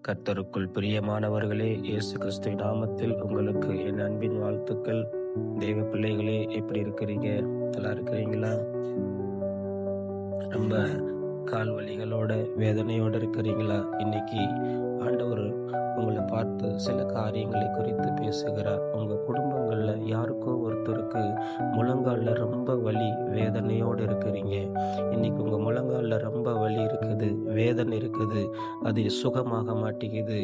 கர்த்தருக்குள் பிரியமானவர்களே, இயேசு கிறிஸ்துவின் நாமத்தில் உங்களுக்கு என் அன்பின் வாழ்த்துக்கள். தெய்வ பிள்ளைகளே, எப்படி இருக்கிறீங்க? நல்லா இருக்கிறீங்களா? ரொம்ப கால் வலிகளோட வேதனையோட இருக்கிறீங்களா? இன்னைக்கு ஆண்டவர் உங்களை பார்த்து சில காரியங்களை குறித்து பேசுகிறார். உங்க குடும்பங்கள்ல யாருக்கோ ஒருத்தருக்கு முழங்கால்ல ரொம்ப வலி வேதனையோடு இருக்கிறீங்க. இன்னைக்கு உங்க முழங்கால்ல ரொம்ப வலி இருக்குது, வேதனை இருக்குது, அது சுகமாக மாட்டேங்குது.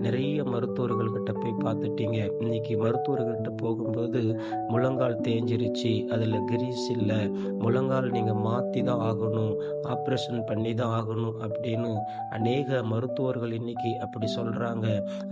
நிறைய மருத்துவர்கள்கிட்ட போய் பார்த்துட்டீங்க. இன்னைக்கு மருத்துவர்கள்கிட்ட போகும்போது முழங்கால் தேஞ்சிருச்சு, அதுல கிரீஸ் இல்லை, முழங்கால் நீங்க மாத்தி தான் ஆகணும், ஆப்ரேஷன் பண்ணி தான் ஆகணும் அப்படின்னு அநேக மருத்துவர்கள் இன்னைக்கு அப்படி சொல்றாங்க.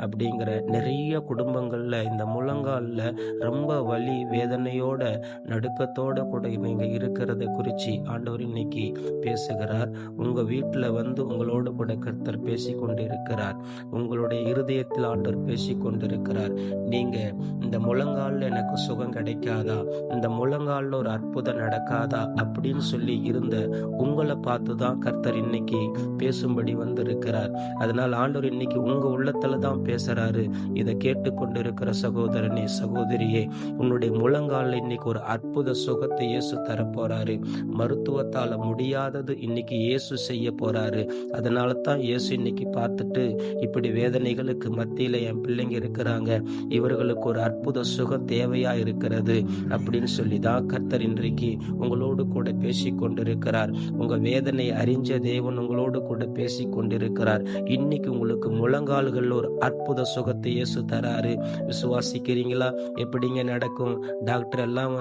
அப்படிங்கிற நிறைய குடும்பங்கள்ல இந்த முழங்கால்ல ரொம்ப வலி வேதனையோட நடுக்கத்தோட கூட நீங்க இருக்கிறத குறிச்சு ஆண்டவர் இன்னைக்கு பேசுகிறார். உங்க வீட்டுல உங்களோட கூட கர்த்தர் பேசி கொண்டிருக்கிறார். உங்களுடைய இருதயத்தில் ஆண்டவர் பேசி கொண்டிருக்கிறார். நீங்க இந்த முழங்கால்ல எனக்கு சுகம் கிடைக்காதா, இந்த முழங்கால்ல ஒரு அற்புதம் நடக்காதா அப்படின்னு சொல்லி இருந்த உங்களை பார்த்துதான் கர்த்தர் இன்னைக்கு பேசும்படி வந்திருக்கிறார். அதனால் ஆண்டவர் இன்னைக்கு உங்க உள்ளத்துல தான் பேசுறாரு. இதை கேட்டுக்கொண்டிருக்கிற சகோதரனே, சகோதரியே, உன்னுடைய முழங்கால இன்னைக்கு ஒரு அற்புத சுகத்தை இயேசு தரப்போறாரு. மருத்துவத்தால முடியாதது இன்னைக்கு இயேசு செய்ய போறாரு. அதனால தான் இயேசு இன்னைக்கு பார்த்துட்டு, இப்படி வேதனைகளுக்கு மத்தியில என் பிள்ளைங்க இருக்கிறாங்க, இவர்களுக்கு ஒரு அற்புத சுகம் தேவையா இருக்கிறது அப்படின்னு சொல்லிதான் கர்த்தர் இன்றைக்கு உங்களோடு கூட பேசி கொண்டிருக்கிறார். உங்க வேதனை அறிஞ்ச தேவன் உங்களோடு கூட பேசி கொண்டிருக்கிறார். இன்னைக்கு உங்களுக்கு முழங்கால்கள் ஒரு அற்புத சுகத்தை இயேசு தராரு. விசுவாசிக்கிறீங்களா? எப்படிங்க நடக்கும்? டாக்டர் எல்லாம்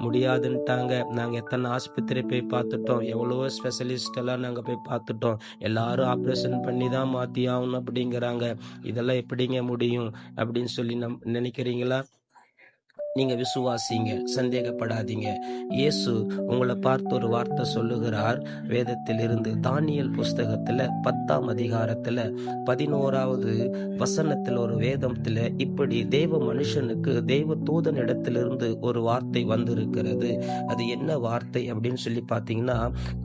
முடியாதுன்ட்டாங்க. நாங்க எத்தனை ஆஸ்பத்திரி போய் பார்த்துட்டோம், எவ்வளவோ ஸ்பெஷலிஸ்ட் எல்லாம் நாங்க போய் பார்த்துட்டோம், எல்லாரும் ஆப்ரேஷன் பண்ணி தான் மாத்தி ஆகணும் அப்படிங்கிறாங்க. இதெல்லாம் எப்படிங்க முடியும் அப்படின்னு சொல்லி நினைக்கிறீங்களா? நீங்க விசுவாசிங்க, சந்தேகப்படாதீங்க. இயேசு உங்களை பார்த்து ஒரு வார்த்தை சொல்லுகிறார். வேதத்தில் இருந்து தானியேல் புஸ்தகத்துல 10ஆம் அதிகாரத்துல 11வது வசனத்துல ஒரு வேதத்துல இப்படி தேவ மனுஷனுக்கு தேவ தூதனிடத்திலிருந்து ஒரு வார்த்தை வந்திருக்கிறது. அது என்ன வார்த்தை அப்படின்னு சொல்லி பாத்தீங்கன்னா,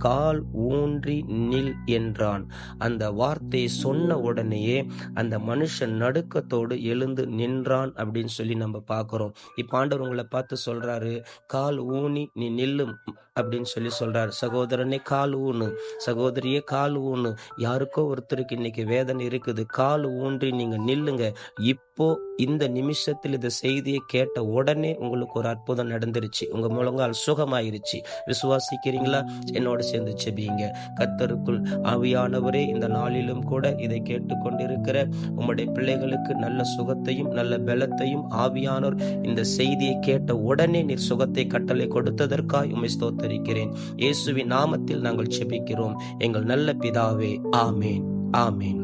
கால் ஊன்றி நில் என்றான். அந்த வார்த்தையை சொன்ன உடனேயே அந்த மனுஷன் நடுக்கத்தோடு எழுந்து நின்றான் அப்படின்னு சொல்லி நம்ம பார்க்கிறோம். இப்ப ஆண்டவர் உங்களை பார்த்து சொல்றாரு, கால் ஊனி நீ நில்லும் அப்படின்னு சொல்லி சொல்றாரு. சகோதரனே, கால் ஊனு, சகோதரியே கால் ஊனு. யாருக்கோ ஒருத்தருக்கு இன்னைக்கு வேதனை இருக்குது, கால் ஊன்றி நீங்க நில்லுங்க. இப்போ இந்த நிமிஷத்தில் இந்த செய்தியை கேட்ட உடனே உங்களுக்கு ஒரு அற்புதம் நடந்துருச்சு. உங்க முழங்கால் சுகமாயிருச்சு. விசுவாசிக்கிறீங்களா? என்னோட சேர்ந்து செபிங்க. கர்த்தருக்குள் ஆவியானவரே, இந்த நாளிலும் கூட இதை கேட்டுக்கொண்டிருக்கிற உம்முடைய பிள்ளைகளுக்கு நல்ல சுகத்தையும் நல்ல பலத்தையும் ஆவியானோர் இந்த செய்தியை கேட்ட உடனே நீர் சுகத்தை கட்டளை கொடுத்ததற்காய் உம்மை ஸ்தோத்தரிக்கிறேன். இயேசுவின் நாமத்தில் நாங்கள் செபிக்கிறோம் எங்கள் நல்ல பிதாவே. ஆமேன், ஆமேன்.